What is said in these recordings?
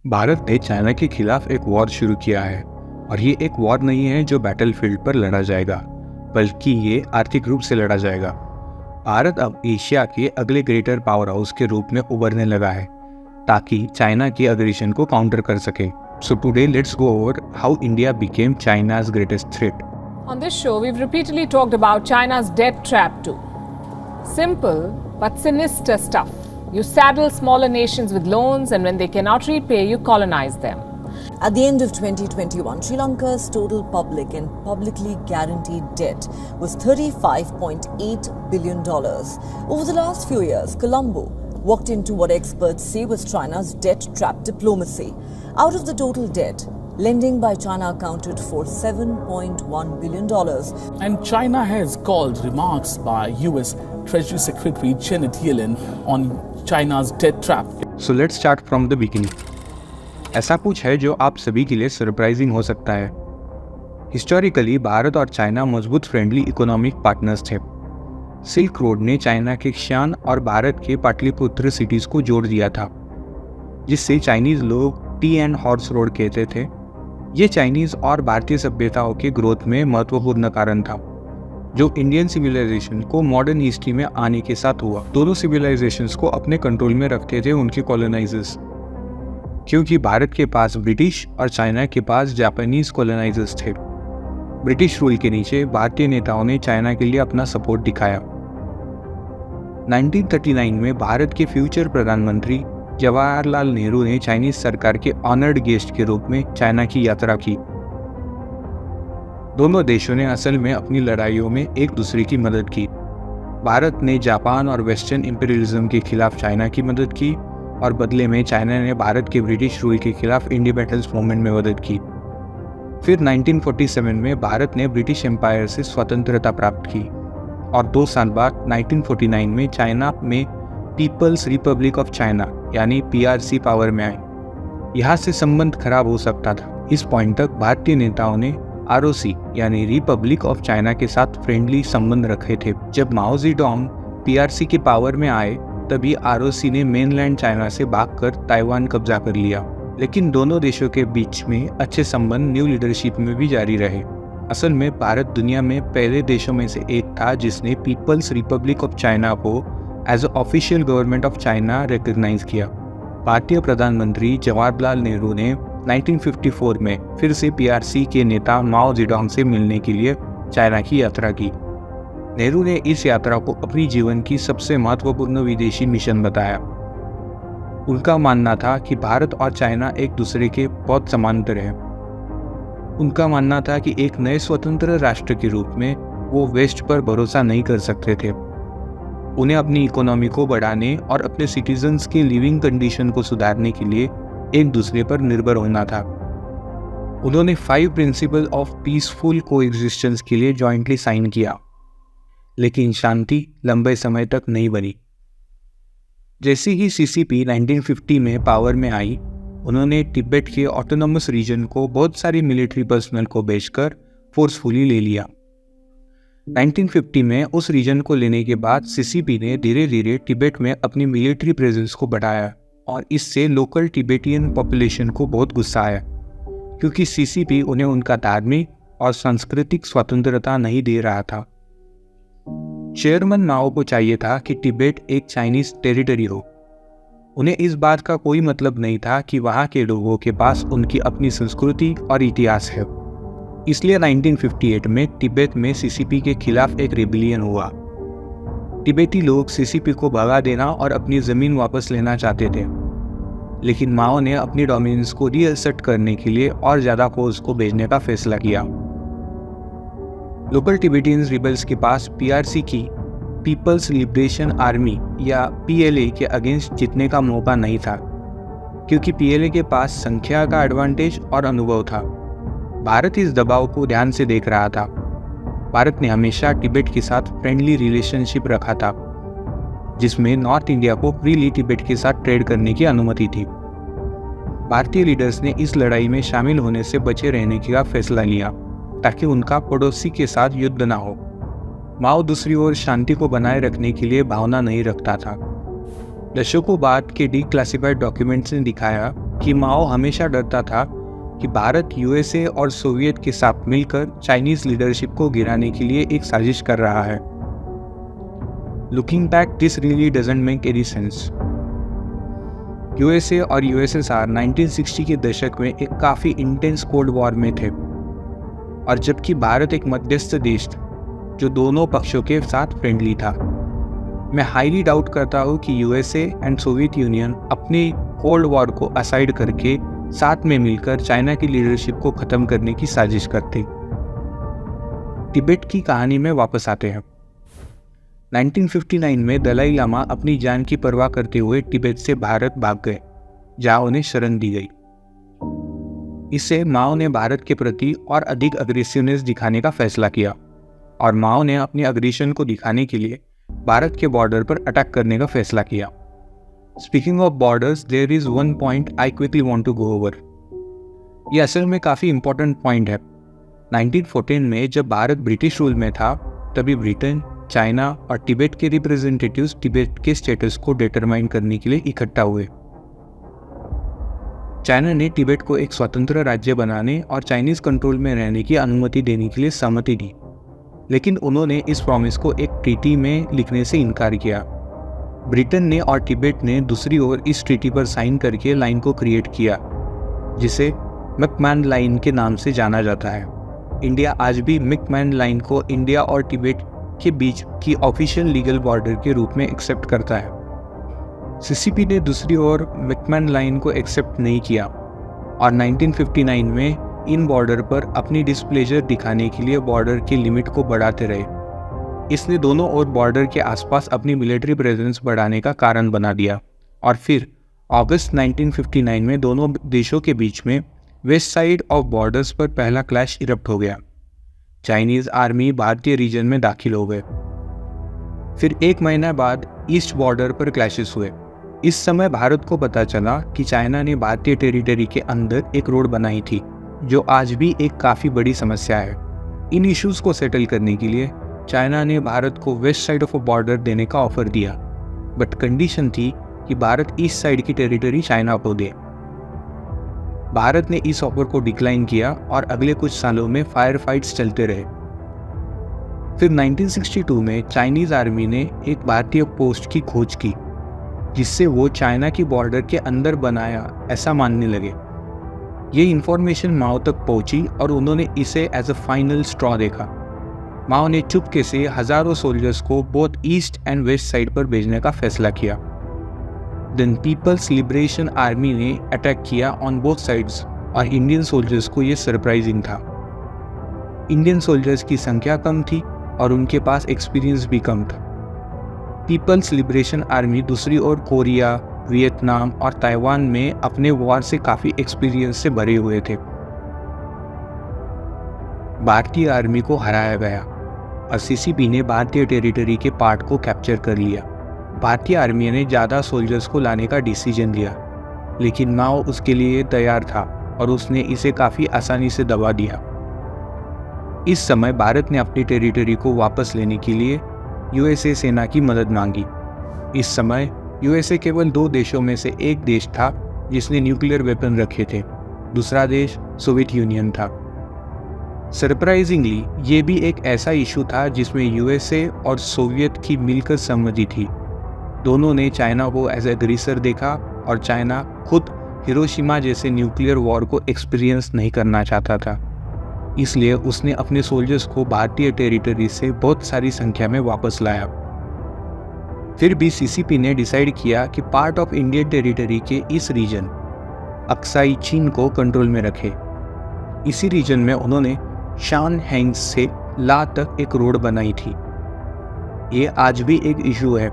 भारत ने चाइना के खिलाफ एक वॉर शुरू किया है और ये एक वॉर नहीं है जो बैटलफील्ड पर लड़ा जाएगा, बल्कि ये आर्थिक रूप से लड़ा जाएगा। भारत अब एशिया के अगले ग्रेटर पावर हाउस के रूप में उभरने लगा है ताकि चाइना की अग्रेशन को काउंटर कर सके। So today let's go over how India became China's greatest threat. On this show, we've repeatedly talked about China's debt trap too. Simple but sinister stuff. You saddle smaller nations with loans, and when they cannot repay, you colonize them. At the end of 2021, Sri Lanka's total public and publicly guaranteed debt was $35.8 billion. Over the last few years, Colombo walked into what experts say was China's debt trap diplomacy. Out of the total debt, lending by China accounted for $7.1 billion. And China has called remarks by US Treasury Secretary Janet Yellen on China's debt trap. So let's start from the beginning. ऐसा कुछ है जो आप सभी के लिए surprising हो सकता है। हिस्टोरिकली भारत और चाइना मजबूत फ्रेंडली इकोनॉमिक पार्टनर्स थे। सिल्क रोड ने चाइना के xi'an और भारत के पाटलिपुत्र सिटीज को जोड़ दिया था, जिससे चाइनीज लोग टी एंड हॉर्स रोड कहते थे। ये चाइनीज और भारतीय सभ्यताओं के ग्रोथ में महत्वपूर्ण कारण था, जो इंडियन सिविलाइजेशन को मॉडर्न हिस्ट्री में आने के साथ हुआ। दोनों सिविलाइजेशंस को अपने कंट्रोल में रखते थे उनके कॉलोनाइजर्स, क्योंकि भारत के पास ब्रिटिश और चाइना के पास जापानीज कॉलोनाइजर्स थे। ब्रिटिश रूल के नीचे भारतीय नेताओं ने चाइना के लिए अपना सपोर्ट दिखाया। 1939 में भारत के फ्यूचर प्रधानमंत्री जवाहरलाल नेहरू ने चाइनीज सरकार के ऑनर्ड गेस्ट के रूप में चाइना की यात्रा की। दोनों देशों ने असल में अपनी लड़ाइयों में एक दूसरे की मदद की। भारत ने जापान और वेस्टर्न इंपीरियलिज्म के खिलाफ चाइना की मदद की और बदले में चाइना ने भारत के ब्रिटिश रूल के खिलाफ इंडिपेंडेंस मूवमेंट में मदद की। फिर 1947 में भारत ने ब्रिटिश एम्पायर से स्वतंत्रता प्राप्त की और 2 साल बाद 1949 में चाइना में पीपल्स रिपब्लिक ऑफ चाइना यानी PRC पावर में आई। यहाँ से संबंध खराब हो सकता था। इस पॉइंट तक भारतीय नेताओं ने ROC यानी रिपब्लिक ऑफ चाइना के साथ फ्रेंडली संबंध रखे थे। जब माओ ज़ेडोंग PRC के पावर में आए, तभी ROC ने मेनलैंड चाइना से भागकर ताइवान कब्जा कर लिया। लेकिन दोनों देशों के बीच में अच्छे संबंध न्यू लीडरशिप में भी जारी रहे। असल में भारत दुनिया में पहले देशों में से एक था जिसने पीपल्स रिपब्लिक ऑफ चाइना को as official government of China recognise किया। भारतीय प्रधानमंत्री जवाहरलाल नेहरू ने 1954 में फिर से PRC के नेता माओ ज़ेडोंग से मिलने के लिए चाइना की यात्रा की। नेहरू ने इस यात्रा को अपनी जीवन की सबसे महत्वपूर्ण विदेशी मिशन बताया। उनका मानना था कि भारत और चाइना एक दूसरे के बहुत समांतर हैं। उनका मानना था कि एक नए स्वतंत्र राष्ट्र के रूप में वो वेस्ट पर भरोसा नहीं कर सकते थे। उन्हें अपनी इकोनॉमी को बढ़ाने और अपने सिटीजन्स के लिविंग कंडीशन को सुधारने के लिए एक दूसरे पर निर्भर होना था। उन्होंने 5 प्रिंसिपल ऑफ पीसफुल कोएग्जिस्टेंस के लिए जॉइंटली साइन किया, लेकिन शांति लंबे समय तक नहीं बनी। जैसे ही CCP 1950 में पावर में आई, उन्होंने तिब्बत के ऑटोनोमस रीजन को बहुत सारी मिलिट्री पर्सनल को भेजकर फोर्सफुली ले लिया। 1950 में उस रीजन को लेने के बाद CCP ने धीरे धीरे तिब्बत में अपनी मिलिट्री प्रेजेंस को बढ़ाया और इससे लोकल तिब्बतियन पॉपुलेशन को बहुत गुस्सा आया, क्योंकि CCP उन्हें उनका धार्मिक और सांस्कृतिक स्वतंत्रता नहीं दे रहा था। चेयरमैन माओ को चाहिए था कि तिब्बत एक चाइनीज टेरिटरी हो। उन्हें इस बात का कोई मतलब नहीं था कि वहाँ के लोगों के पास उनकी अपनी संस्कृति और इतिहास है। इसलिए 1958 में तिब्बत में CCP के खिलाफ एक रेबिलियन हुआ। तिब्बती लोग CCP को भगा देना और अपनी ज़मीन वापस लेना चाहते थे, लेकिन माओ ने अपनी डोमिनेंस को रीअसर्ट करने के लिए और ज़्यादा फोर्स को भेजने का फैसला किया। लोकल टिबेटियंस रिबल्स के पास PRC की पीपल्स लिबरेशन आर्मी या PLA के अगेंस्ट जीतने का मौका नहीं था, क्योंकि PLA के पास संख्या का एडवांटेज और अनुभव था। भारत इस दबाव को ध्यान से देख रहा था। भारत ने हमेशा तिब्बत के साथ फ्रेंडली रिलेशनशिप रखा था, जिसमें नॉर्थ इंडिया को फ्रीली तिब्बत के साथ ट्रेड करने की अनुमति थी। भारतीय लीडर्स ने इस लड़ाई में शामिल होने से बचे रहने का फैसला लिया ताकि उनका पड़ोसी के साथ युद्ध ना हो। माओ दूसरी ओर शांति को बनाए रखने के लिए भावना नहीं रखता था। दशकों बाद के डिक्लासिफाइड डॉक्यूमेंट्स ने दिखाया कि माओ हमेशा डरता था कि भारत यूएसए और सोवियत के साथ मिलकर चाइनीज लीडरशिप को गिराने के लिए एक साजिश कर रहा है। Looking back, this really doesn't make any sense. USA और यूएसएसआर 1960 के दशक में एक काफ़ी इंटेंस कोल्ड वॉर में थे, और जबकि भारत एक मध्यस्थ देश जो दोनों पक्षों के साथ फ्रेंडली था। मैं हाईली डाउट करता हूँ कि यूएसए एंड सोवियत यूनियन अपने कोल्ड वॉर को असाइड करके साथ में मिलकर चाइना की लीडरशिप को ख़त्म करने की साजिश करते। तिब्बत की कहानी में वापस आते हैं। 1959 में दलाई लामा अपनी जान की परवाह करते हुए तिब्बत से भारत भाग गए, जहां उन्हें शरण दी गई। इससे माओ ने भारत के प्रति और अधिक अग्रेसिवनेस दिखाने का फैसला किया, और माओ ने अपने अग्रेशन को दिखाने के लिए भारत के बॉर्डर पर अटैक करने का फैसला किया। Speaking of borders, there is one point I quickly want to go over. ये असल में काफ़ी इंपॉर्टेंट पॉइंट है। 1914 में जब भारत ब्रिटिश रूल में था, तभी ब्रिटेन, चाइना और तिब्बत के रिप्रेजेंटेटिव्स तिब्बत के स्टेटस को डिटरमाइन करने के लिए इकट्ठा हुए। चाइना ने तिब्बत को एक स्वतंत्र राज्य बनाने और चाइनीज कंट्रोल में रहने की अनुमति देने के लिए सहमति दी, लेकिन उन्होंने इस प्रॉमिस को एक ट्रीटी में लिखने से इनकार किया। ब्रिटेन ने और तिब्बत ने दूसरी ओर इस ट्रीटी पर साइन करके लाइन को क्रिएट किया, जिसे मैकमैन लाइन के नाम से जाना जाता है। इंडिया आज भी मैकमैन लाइन को इंडिया और तिब्बत के बीच की ऑफिशियल लीगल बॉर्डर के रूप में एक्सेप्ट करता है। सीसीपी ने दूसरी ओर मैकमैन लाइन को एक्सेप्ट नहीं किया, और 1959 में इन बॉर्डर पर अपनी डिस्प्लेजर दिखाने के लिए बॉर्डर की लिमिट को बढ़ाते रहे। इसने दोनों ओर बॉर्डर के आसपास अपनी मिलिट्री प्रेजेंस बढ़ाने का कारण बना दिया, और फिर अगस्त 1959 में दोनों देशों के बीच में वेस्ट साइड ऑफ बॉर्डर्स पर पहला क्लैश इरप्ट हो गया। चाइनीज आर्मी भारतीय रीजन में दाखिल हो गए। फिर एक महीना बाद ईस्ट बॉर्डर पर क्लैशेस हुए। इस समय भारत को पता चला कि चाइना ने भारतीय टेरिटरी के अंदर एक रोड बनाई थी, जो आज भी एक काफ़ी बड़ी समस्या है। इन इश्यूज को सेटल करने के लिए चाइना ने भारत को west side of a border देने का ऑफर दिया, बट कंडीशन थी कि भारत ईस्ट साइड की टेरिटरी चाइना को दे। भारत ने इस ऑफर को डिक्लाइन किया, और अगले कुछ सालों में फायर फाइट्स चलते रहे। फिर 1962 में चाइनीज आर्मी ने एक भारतीय पोस्ट की खोज की, जिससे वो चाइना की बॉर्डर के अंदर बनाया ऐसा मानने लगे। ये इंफॉर्मेशन माओ तक पहुंची, और उन्होंने इसे एज अ फाइनल स्ट्रॉ देखा। माओ ने चुपके से हजारों सोल्जर्स को both east and west side पर भेजने का फैसला किया। देन पीपल्स लिबरेशन आर्मी ने अटैक किया ऑन बोथ साइड्स, और इंडियन सोल्जर्स को ये सरप्राइजिंग था। इंडियन सोल्जर्स की संख्या कम थी, और उनके पास एक्सपीरियंस भी कम था। पीपल्स लिबरेशन आर्मी दूसरी ओर कोरिया, वियतनाम और ताइवान में अपने वॉर से काफ़ी एक्सपीरियंस से भरे हुए थे। भारतीय आर्मी को हराया गया, और सीसीपी ने भारतीय टेरिटरी के पार्ट को कैप्चर कर लिया। भारतीय आर्मी ने ज़्यादा सोल्जर्स को लाने का डिसीजन लिया, लेकिन माओ उसके लिए तैयार था, और उसने इसे काफ़ी आसानी से दबा दिया। इस समय भारत ने अपनी टेरिटरी को वापस लेने के लिए यूएसए सेना की मदद मांगी। इस समय यूएसए केवल 2 देशों में से एक देश था जिसने न्यूक्लियर वेपन रखे थे, दूसरा देश सोवियत यूनियन था। सरप्राइजिंगली ये भी एक ऐसा इशू था जिसमें यूएसए और सोवियत की मिलकर सहमति थी। दोनों ने चाइना को एज एग्रेसर देखा, और चाइना खुद हिरोशिमा जैसे न्यूक्लियर वॉर को एक्सपीरियंस नहीं करना चाहता था। इसलिए उसने अपने सोल्जर्स को भारतीय टेरिटरी से बहुत सारी संख्या में वापस लाया। फिर भी सीसीपी ने डिसाइड किया कि पार्ट ऑफ इंडियन टेरिटरी के इस रीजन अक्साई चीन को कंट्रोल में रखे। इसी रीजन में उन्होंने शान हैंग से ला तक एक रोड बनाई थी। ये आज भी एक इशू है।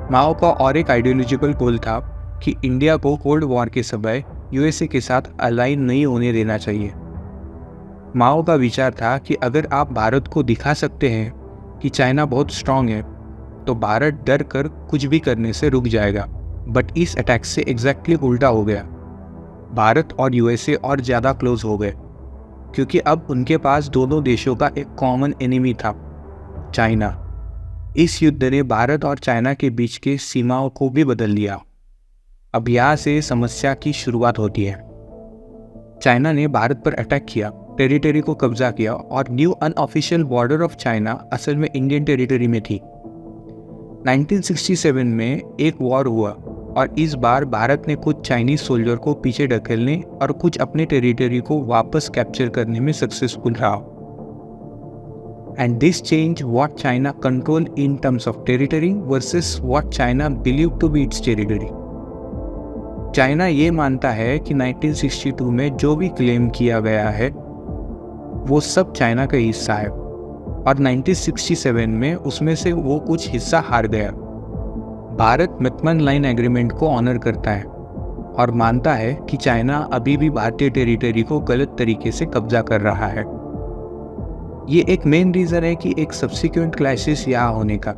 माओ का और एक आइडियोलॉजिकल गोल था कि इंडिया को कोल्ड वॉर के समय यूएसए के साथ अलाइन नहीं होने देना चाहिए। माओ का विचार था कि अगर आप भारत को दिखा सकते हैं कि चाइना बहुत स्ट्रांग है, तो भारत डर कर कुछ भी करने से रुक जाएगा। बट इस अटैक से एग्जैक्टली उल्टा हो गया। भारत और यूएसए और ज़्यादा क्लोज हो गए, क्योंकि अब उनके पास दोनों देशों का एक कॉमन एनिमी था, चाइना। इस युद्ध ने भारत और चाइना के बीच के सीमाओं को भी बदल दिया। अब यहाँ से समस्या की शुरुआत होती है। चाइना ने भारत पर अटैक किया, टेरिटरी को कब्जा किया और new unofficial border of China असल में इंडियन टेरिटरी में थी। 1967 में एक वॉर हुआ और इस बार भारत ने कुछ चाइनीज सोल्जर को पीछे ढकेलने और कुछ अपने टेरिटरी को वापस कैप्चर करने में सक्सेसफुल रहा। And this change what China control in terms of territory versus what China believe to be its territory. China ये मानता है कि 1962 में जो भी क्लेम किया गया है वो सब चाइना का हिस्सा है और 1967 में उसमें से वो कुछ हिस्सा हार गया। भारत मैकमन लाइन एग्रीमेंट को ऑनर करता है और मानता है कि चाइना अभी भी भारतीय टेरिटरी को गलत तरीके से कब्जा कर रहा है। ये एक मेन रीज़न है कि एक सब्सिक्वेंट क्राइसिस यहाँ होने का।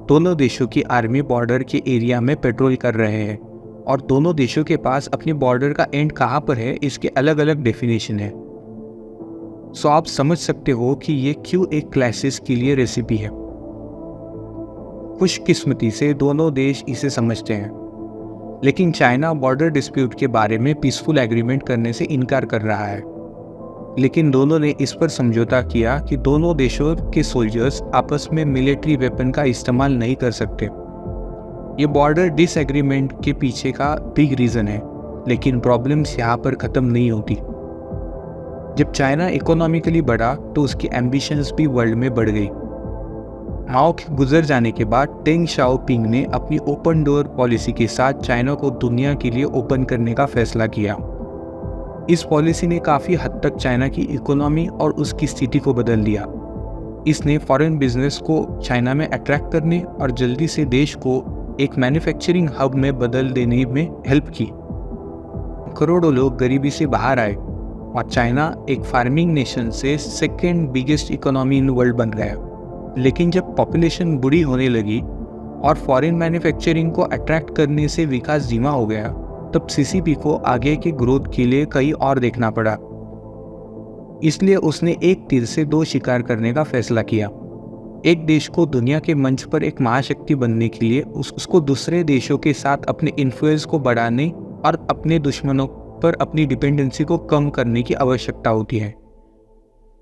दोनों देशों की आर्मी बॉर्डर के एरिया में पेट्रोल कर रहे हैं और दोनों देशों के पास अपनी बॉर्डर का एंड कहाँ पर है इसके अलग अलग डेफिनेशन है। सो आप समझ सकते हो कि ये क्यों एक क्राइसिस के लिए रेसिपी है। खुशकिस्मती से दोनों देश इसे समझते हैं, लेकिन चाइना बॉर्डर डिस्प्यूट के बारे में पीसफुल एग्रीमेंट करने से इनकार कर रहा है। लेकिन दोनों ने इस पर समझौता किया कि दोनों देशों के सोल्जर्स आपस में मिलिट्री वेपन का इस्तेमाल नहीं कर सकते। ये बॉर्डर डिसएग्रीमेंट के पीछे का बिग रीज़न है, लेकिन प्रॉब्लम्स यहाँ पर ख़त्म नहीं होती। जब चाइना इकोनॉमिकली बढ़ा तो उसकी एम्बिशंस भी वर्ल्ड में बढ़ गई। माओ के गुजर जाने के बाद डेंग शाओपिंग ने अपनी ओपन डोर पॉलिसी के साथ चाइना को दुनिया के लिए ओपन करने का फैसला किया। इस पॉलिसी ने काफ़ी हद तक चाइना की इकोनॉमी और उसकी स्थिति को बदल दिया। इसने फॉरेन बिजनेस को चाइना में अट्रैक्ट करने और जल्दी से देश को एक मैन्युफैक्चरिंग हब में बदल देने में हेल्प की। करोड़ों लोग गरीबी से बाहर आए और चाइना एक फार्मिंग नेशन से second biggest economy in world बन गया। लेकिन जब पॉपुलेशन बूढ़ी होने लगी और फॉरेन मैन्युफैक्चरिंग को अट्रैक्ट करने से विकास धीमा हो गया, तब सीसीपी को आगे के ग्रोथ के लिए कहीं और देखना पड़ा। इसलिए उसने एक तीर से दो शिकार करने का फैसला किया। एक देश को दुनिया के मंच पर एक महाशक्ति बनने के लिए उसको दूसरे देशों के साथ अपने इन्फ्लुएंस को बढ़ाने और अपने दुश्मनों पर अपनी डिपेंडेंसी को कम करने की आवश्यकता होती है।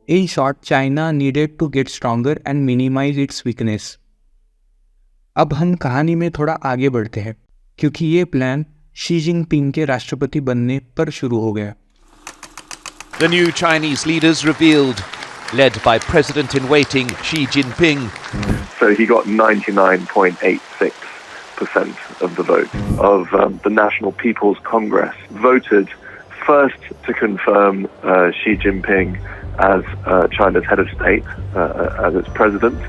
In short, China needed to get stronger and minimize its weakness. अब हम कहानी में थोड़ा आगे बढ़ते हैं, क्योंकि ये प्लान शी जिनपिंग के राष्ट्रपति बनने पर शुरू हो गया। The new Chinese leaders revealed, led by President-in-waiting Xi Jinping. So he got 99.86% of the vote of the National People's Congress voted first to confirm Xi Jinping as China's head of state, as its president.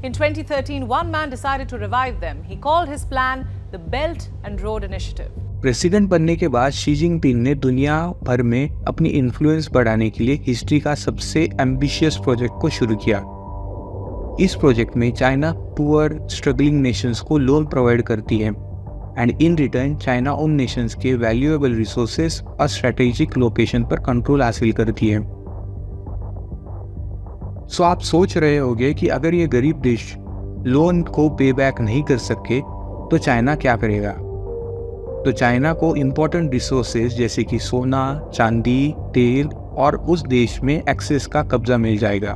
In 2013, one man decided to revive them. He called his plan the Belt and Road Initiative. President बनने के बाद Xi Jinping ने दुनिया भर में अपनी influence बढ़ाने के लिए हिस्ट्री का सबसे एम्बिशियस प्रोजेक्ट को शुरू किया। इस प्रोजेक्ट में चाइना पुअर स्ट्रगलिंग नेशंस को लोन प्रोवाइड करती है एंड इन रिटर्न चाइना उन नेशंस के वैल्यूएबल रिसोर्सेज और स्ट्रेटेजिक लोकेशन पर कंट्रोल हासिल करती है। सो आप सोच रहे होंगे कि अगर ये गरीब देश लोन को पे बैक नहीं कर सके तो चाइना क्या करेगा। तो चाइना को इम्पोर्टेंट रिसोर्सेज जैसे कि सोना, चांदी, तेल और उस देश में एक्सेस का कब्जा मिल जाएगा।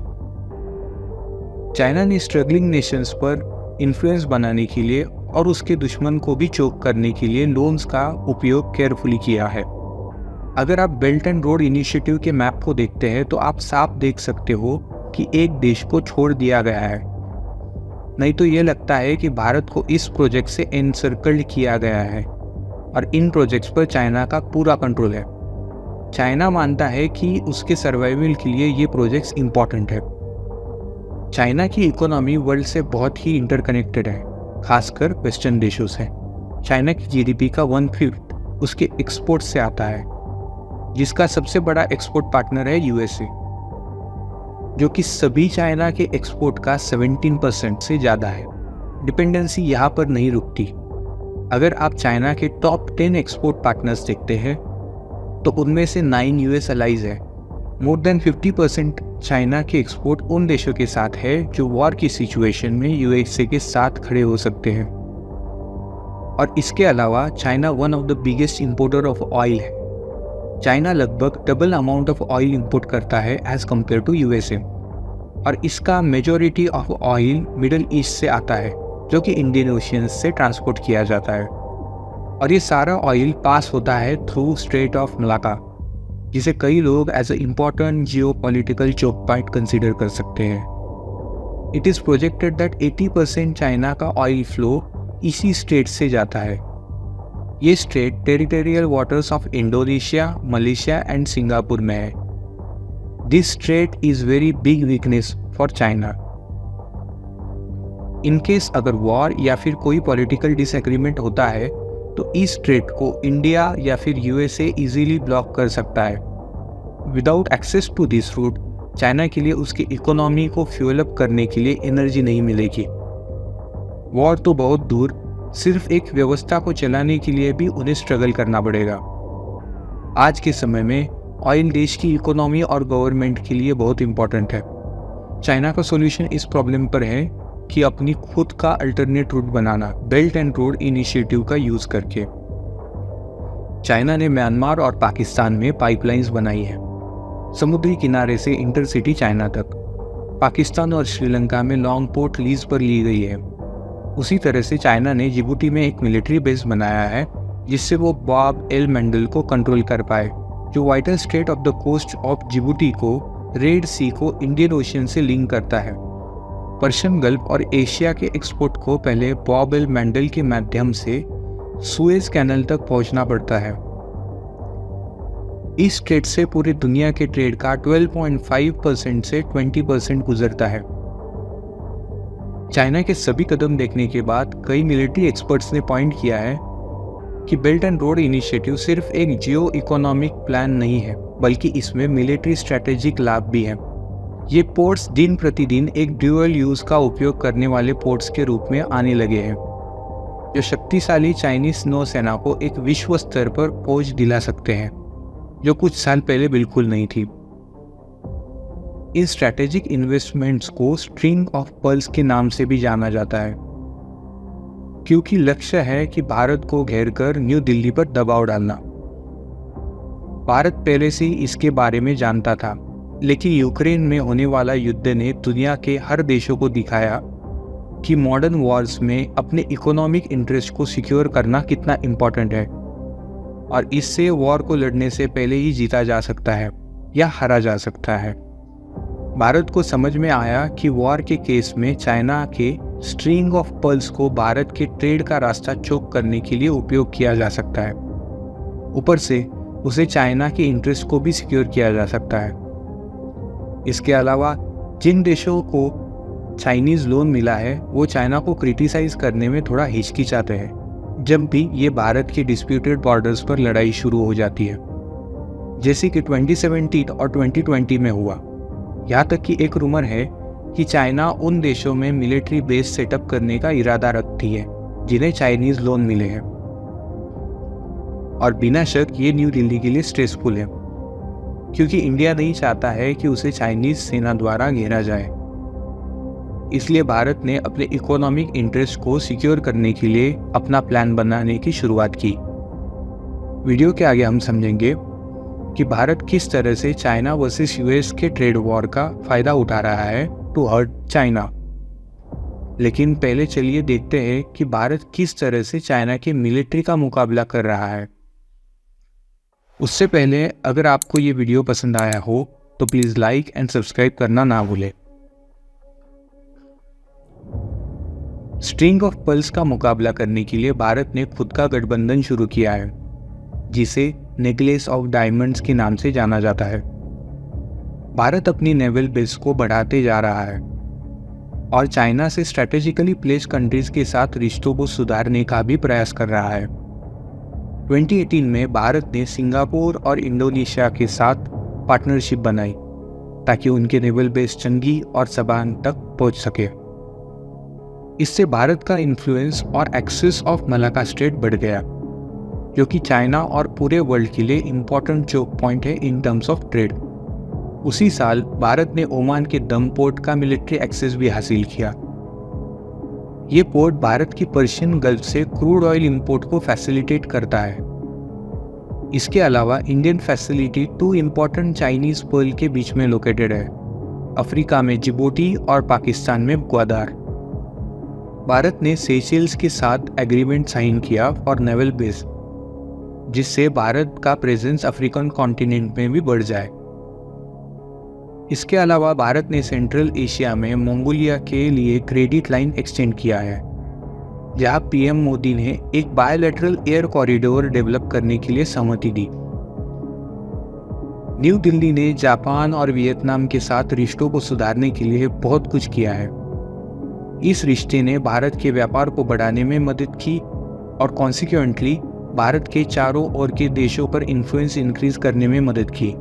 चाइना ने स्ट्रगलिंग नेशंस पर इन्फ्लुएंस बनाने के लिए और उसके दुश्मन को भी चोक करने के लिए लोन्स का उपयोग केयरफुली किया है। अगर आप बेल्ट एंड रोड इनिशिएटिव के मैप को देखते हैं तो आप साफ देख सकते हो कि एक देश को छोड़ दिया गया है। नहीं तो ये लगता है कि भारत को इस प्रोजेक्ट से एनसर्कल्ड किया गया है और इन प्रोजेक्ट्स पर चाइना का पूरा कंट्रोल है। चाइना मानता है कि उसके सर्वाइवल के लिए ये प्रोजेक्ट्स इंपॉर्टेंट है। चाइना की इकोनॉमी वर्ल्ड से बहुत ही इंटरकनेक्टेड है, खासकर वेस्टर्न देशों से। चाइना की जीडीपी का 1/5 उसके एक्सपोर्ट से आता है, जिसका सबसे बड़ा एक्सपोर्ट पार्टनर है यूएसए, जो कि सभी चाइना के एक्सपोर्ट का 17% से ज़्यादा है। डिपेंडेंसी यहाँ पर नहीं रुकती। अगर आप चाइना के टॉप 10 एक्सपोर्ट पार्टनर्स देखते हैं तो उनमें से 9 यूएस अलाइज है। मोर देन 50% चाइना के एक्सपोर्ट उन देशों के साथ है जो वॉर की सिचुएशन में यूएसए के साथ खड़े हो सकते हैं। और इसके अलावा China one of the biggest importer of oil है। चाइना लगभग double amount of oil import करता है एज कम्पेयर टू यूएसए, और इसका majority of oil middle east से आता है जो कि इंडियन ओशियन से ट्रांसपोर्ट किया जाता है। और ये सारा ऑयल पास होता है थ्रू स्ट्रेट ऑफ मलाक्का, जिसे कई लोग as a important geopolitical choke point consider कर सकते हैं। It is projected that 80% China का ऑयल फ्लो इसी स्ट्रेट से जाता है। ये strait territorial waters of Indonesia, Malaysia and Singapore में है। This strait is very big weakness for China. In case अगर वॉर या फिर कोई पॉलिटिकल डिसएग्रीमेंट होता है तो इस स्ट्रेट को इंडिया या फिर यूएसए इजीली ब्लॉक कर सकता है। Without access to this route China के लिए उसकी इकोनॉमी को फ्यूल अप करने के लिए एनर्जी नहीं मिलेगी। वॉर तो बहुत दूर, सिर्फ एक व्यवस्था को चलाने के लिए भी उन्हें स्ट्रगल करना पड़ेगा। आज के समय में ऑयल देश की इकोनॉमी और गवर्नमेंट के लिए बहुत इंपॉर्टेंट है। चाइना का सॉल्यूशन इस प्रॉब्लम पर है कि अपनी खुद का alternate root banana, belt and road initiative का यूज करके। चाइना ने म्यांमार और पाकिस्तान में पाइपलाइंस बनाई है, समुद्री किनारे से इंटरसिटी चाइना तक। पाकिस्तान और श्रीलंका में लॉन्ग पोर्ट लीज पर ली गई है। उसी तरह से चाइना ने जिबूटी में एक मिलिट्री बेस बनाया है जिससे वो बॉब एल मेंडल को कंट्रोल कर पाए, जो vital strait off the coast of Djibouti को रेड सी को इंडियन ओशियन से लिंक करता है। पर्शियन गल्फ और एशिया के एक्सपोर्ट को पहले बॉब एल मेंडल के माध्यम से सुएज कैनल तक पहुंचना पड़ता है। इस स्ट्रेट से पूरी दुनिया के ट्रेड का 12.5% से 20% गुजरता है। चाइना के सभी कदम देखने के बाद कई मिलिट्री एक्सपर्ट्स ने पॉइंट किया है कि बेल्ट एंड रोड इनिशिएटिव सिर्फ एक जियो इकोनॉमिक प्लान नहीं है, बल्कि इसमें मिलिट्री स्ट्रैटेजिक लाभ भी है। ये पोर्ट्स दिन प्रतिदिन एक ड्यूअल यूज का उपयोग करने वाले पोर्ट्स के रूप में आने लगे हैं, जो शक्तिशाली चाइनीज नौसेना को एक विश्व स्तर पर पहुंच दिला सकते हैं, जो कुछ साल पहले बिल्कुल नहीं थी। इन स्ट्रैटेजिक इन्वेस्टमेंट्स को स्ट्रिंग ऑफ पर्ल्स के नाम से भी जाना जाता है, क्योंकि लक्ष्य है कि भारत को घेरकर न्यू दिल्ली पर दबाव डालना। भारत पहले से ही इसके बारे में जानता था, लेकिन यूक्रेन में होने वाला युद्ध ने दुनिया के हर देशों को दिखाया कि मॉडर्न वॉर्स में अपने इकोनॉमिक इंटरेस्ट को सिक्योर करना कितना इम्पोर्टेंट है, और इससे वॉर को लड़ने से पहले ही जीता जा सकता है या हारा जा सकता है। भारत को समझ में आया कि वॉर के केस में चाइना के स्ट्रिंग ऑफ पर्ल्स को भारत के ट्रेड का रास्ता चोक करने के लिए उपयोग किया जा सकता है। ऊपर से उसे चाइना के इंटरेस्ट को भी सिक्योर किया जा सकता है। इसके अलावा जिन देशों को चाइनीज लोन मिला है वो चाइना को क्रिटिसाइज करने में थोड़ा हिचकिचाते हैं जब भी ये भारत के डिस्प्यूटेड बॉर्डर्स पर लड़ाई शुरू हो जाती है, जैसे कि 2017 और 2020 में हुआ। यहाँ तक कि एक रूमर है कि चाइना उन देशों में मिलिट्री बेस सेटअप करने का इरादा रखती है जिन्हें चाइनीज लोन मिले हैं, और बिना शक ये न्यू दिल्ली के लिए स्ट्रेसफुल है, क्योंकि इंडिया नहीं चाहता है कि उसे चाइनीज सेना द्वारा घेरा जाए। इसलिए भारत ने अपने इकोनॉमिक इंटरेस्ट को सिक्योर करने के लिए अपना प्लान बनाने की शुरुआत की। वीडियो के आगे हम समझेंगे कि भारत किस तरह से चाइना वर्सेस यूएस के ट्रेड वॉर का फायदा उठा रहा है टू हर्ट चाइना। लेकिन पहले चलिए देखते हैं कि भारत किस तरह से चाइना के मिलिट्री का मुकाबला कर रहा है। उससे पहले अगर आपको ये वीडियो पसंद आया हो तो प्लीज़ लाइक एंड सब्सक्राइब करना ना भूलें। स्ट्रिंग ऑफ पर्ल्स का मुकाबला करने के लिए भारत ने खुद का गठबंधन शुरू किया है, जिसे नेकलेस ऑफ डायमंड्स के नाम से जाना जाता है। भारत अपनी नेवल बेस को बढ़ाते जा रहा है और चाइना से स्ट्रैटेजिकली प्लेस कंट्रीज के साथ रिश्तों को सुधारने का भी प्रयास कर रहा है। 2018 में भारत ने सिंगापुर और इंडोनेशिया के साथ पार्टनरशिप बनाई ताकि उनके नेवल बेस चंगी और सबान तक पहुंच सके। इससे भारत का इन्फ्लुएंस और एक्सेस ऑफ मलाक्का स्ट्रेट बढ़ गया, जो कि चाइना और पूरे वर्ल्ड के लिए इम्पोर्टेंट चोक पॉइंट है इन टर्म्स ऑफ ट्रेड। उसी साल भारत ने ओमान के दम पोर्ट का मिलिट्री एक्सेस भी हासिल किया। ये पोर्ट भारत की पर्शियन गल्फ से क्रूड ऑयल इंपोर्ट को फैसिलिटेट करता है। इसके अलावा Indian facility 2 important Chinese pearl के बीच में लोकेटेड है, अफ्रीका में जिबूटी और पाकिस्तान में ग्वादार। भारत ने सेशेल्स के साथ एग्रीमेंट साइन किया फॉर नेवल बेस, जिससे भारत का प्रेजेंस अफ्रीकन कॉन्टिनेंट में भी बढ़ जाए। इसके अलावा भारत ने सेंट्रल एशिया में मंगोलिया के लिए क्रेडिट लाइन एक्सटेंड किया है, जहां पीएम मोदी ने एक बायलैटरल एयर कॉरिडोर डेवलप करने के लिए सहमति दी। न्यू दिल्ली ने जापान और वियतनाम के साथ रिश्तों को सुधारने के लिए बहुत कुछ किया है। इस रिश्ते ने भारत के व्यापार को बढ़ाने में मदद की और कॉन्सिक्वेंटली भारत के चारों ओर के देशों पर इन्फ्लुएंस इंक्रीज करने में मदद की।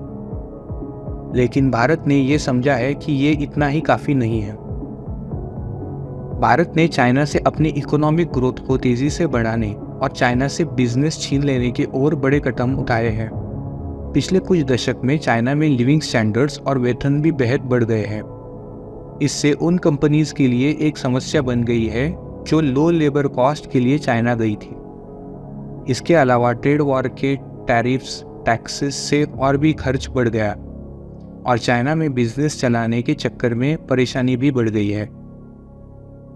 लेकिन भारत ने यह समझा है कि ये इतना ही काफ़ी नहीं है। भारत ने चाइना से अपनी इकोनॉमिक ग्रोथ को तेज़ी से बढ़ाने और चाइना से बिजनेस छीन लेने के और बड़े कदम उठाए हैं। पिछले कुछ दशक में चाइना में लिविंग स्टैंडर्ड्स और वेतन भी बेहद बढ़ गए हैं। इससे उन कंपनीज के लिए एक समस्या बन गई है जो लो लेबर कॉस्ट के लिए चाइना गई थी। इसके अलावा ट्रेड वॉर के टैरिफ्स, टैक्सेस से और भी खर्च बढ़ गया और चाइना में बिजनेस चलाने के चक्कर में परेशानी भी बढ़ गई है।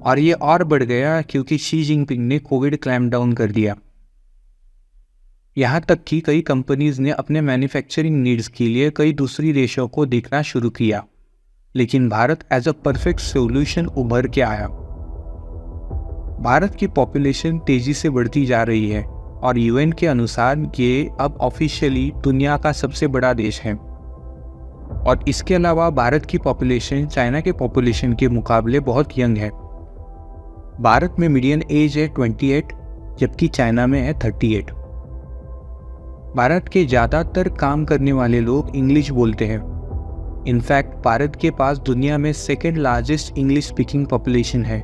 और ये और बढ़ गया क्योंकि शी जिनपिंग ने कोविड क्लैम्प डाउन कर दिया। यहाँ तक कि कई कंपनीज ने अपने मैन्युफैक्चरिंग नीड्स के लिए कई दूसरी देशों को देखना शुरू किया, लेकिन भारत एज अ परफेक्ट सोल्यूशन उभर के आया। भारत की पॉपुलेशन तेजी से बढ़ती जा रही है और यूएन के अनुसार ये अब ऑफिशियली दुनिया का सबसे बड़ा देश है। और इसके अलावा भारत की पॉपुलेशन चाइना के पॉपुलेशन के मुकाबले बहुत यंग है। भारत में मीडियन एज है 28, जबकि चाइना में है 38। भारत के ज़्यादातर काम करने वाले लोग इंग्लिश बोलते हैं। इनफैक्ट भारत के पास दुनिया में second largest English speaking population है।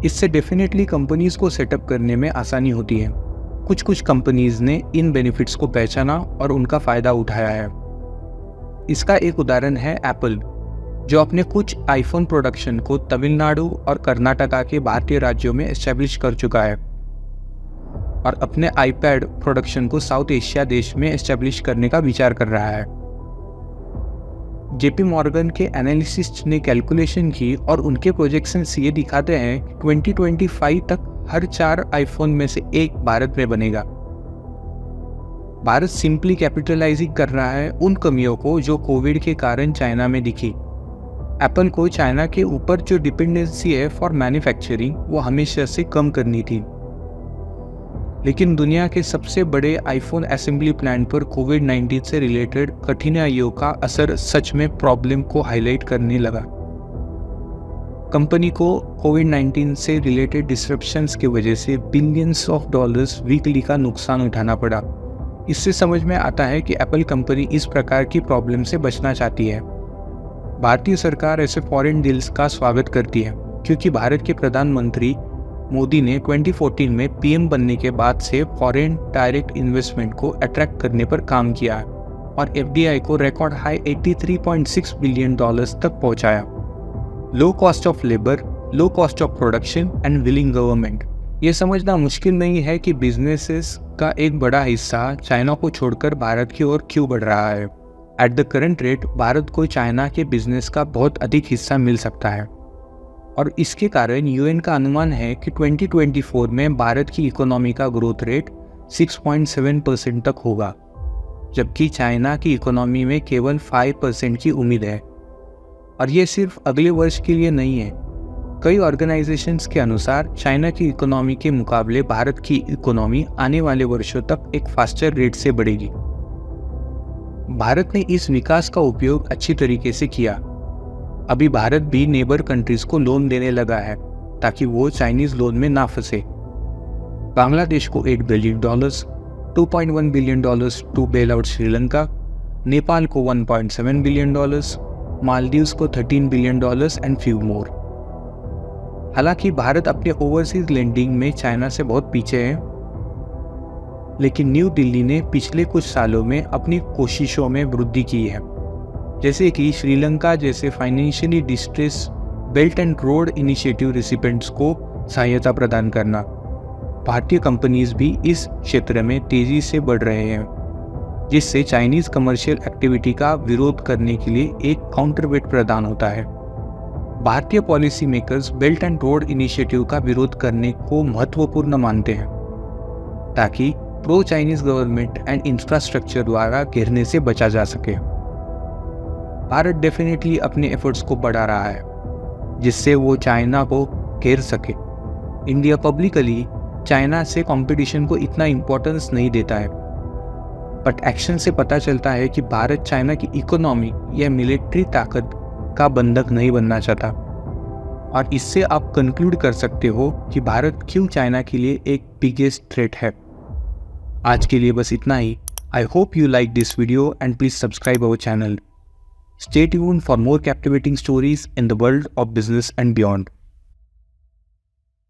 इससे डेफिनेटली कंपनीज को सेटअप करने में आसानी होती है। कुछ कंपनीज ने इन बेनिफिट्स को पहचाना और उनका फ़ायदा उठाया है। इसका एक उदाहरण है एप्पल, जो अपने कुछ आईफोन प्रोडक्शन को तमिलनाडु और कर्नाटका के भारतीय राज्यों में एस्टेब्लिश कर चुका है और अपने आईपैड प्रोडक्शन को साउथ एशिया देश में एस्टेब्लिश करने का विचार कर रहा है। जेपी मॉर्गन के एनालिसिस्ट ने कैलकुलेशन की और उनके प्रोजेक्शंस ये दिखाते हैं कि 2025 तक हर 4 आईफोन में से एक भारत में बनेगा। भारत सिंपली कैपिटलाइजिंग कर रहा है उन कमियों को जो कोविड के कारण चाइना में दिखी। एप्पल को चाइना के ऊपर जो डिपेंडेंसी है फॉर मैन्युफैक्चरिंग वो हमेशा से कम करनी थी। लेकिन दुनिया के सबसे बड़े आईफोन असेंबली प्लांट पर कोविड-19 से रिलेटेड कठिनाइयों का असर सच में प्रॉब्लम को हाईलाइट करने लगा। कंपनी को कोविड-19 से रिलेटेड डिसरप्शंस की वजह से बिलियंस ऑफ डॉलर्स वीकली का नुकसान उठाना पड़ा। इससे समझ में आता है कि एप्पल कंपनी इस प्रकार की प्रॉब्लम से बचना चाहती है। भारतीय सरकार ऐसे फॉरेन डील्स का स्वागत करती है क्योंकि भारत के प्रधानमंत्री मोदी ने 2014 में पीएम बनने के बाद से फॉरेन डायरेक्ट इन्वेस्टमेंट को अट्रैक्ट करने पर काम किया है और एफडीआई को रिकॉर्ड हाई 83.6 बिलियन डॉलर्स तक पहुंचाया। Low cost of labour, low cost of production and willing government. ये समझना मुश्किल नहीं है कि बिजनेसेस का एक बड़ा हिस्सा चाइना को छोड़कर भारत की ओर क्यों बढ़ रहा है। At the current rate Bharat को चाइना के बिजनेस का बहुत अधिक हिस्सा मिल सकता है और इसके कारण यूएन का अनुमान है कि 2024 में भारत की इकोनॉमी का ग्रोथ रेट 6.7% तक होगा, जबकि चाइना की इकोनॉमी में केवल 5% की उम्मीद है। और ये सिर्फ अगले वर्ष के लिए नहीं है। कई ऑर्गेनाइजेशंस के अनुसार चाइना की इकोनॉमी के मुकाबले भारत की इकोनॉमी आने वाले वर्षों तक एक फास्टर रेट से बढ़ेगी। भारत ने इस विकास का उपयोग अच्छी तरीके से किया। अभी भारत भी नेबर कंट्रीज को लोन देने लगा है ताकि वो चाइनीज लोन में ना फंसे। बांग्लादेश को $8 billion, $2.1 billion to bail out Sri Lanka, Nepal को $1.7 बिलियन, मालदीव्स को $13 बिलियन एंड फ्यू मोर। हालांकि भारत अपने ओवरसीज लेंडिंग में चाइना से बहुत पीछे है, लेकिन न्यू दिल्ली ने पिछले कुछ सालों में अपनी कोशिशों में वृद्धि की है, जैसे कि श्रीलंका जैसे financially distress belt and road initiative recipients को सहायता प्रदान करना। भारतीय कंपनीज भी इस क्षेत्र में तेजी से बढ़ रहे हैं, जिससे चाइनीज कमर्शियल एक्टिविटी का विरोध करने के लिए एक काउंटरवेट प्रदान होता है। भारतीय policy makers belt and road initiative का विरोध करने को महत्वपूर्ण मानते हैं, ताकि pro Chinese government and infrastructure द्वारा घेरने से बचा जा सके। भारत डेफिनेटली अपने एफर्ट्स को बढ़ा रहा है, जिससे वो चाइना को घेर सके। इंडिया पब्लिकली चाइना से कंपटीशन को इतना इम्पोर्टेंस नहीं देता है, बट एक्शन से पता चलता है कि भारत चाइना की इकोनॉमी या मिलिट्री ताकत का बंधक नहीं बनना चाहता। और इससे आप कंक्लूड कर सकते हो कि भारत क्यों चाइना के लिए एक बिगेस्ट थ्रेट है। आज के लिए बस इतना ही। I hope you like this video and please subscribe our channel. Stay tuned for more captivating stories in the world of business and beyond.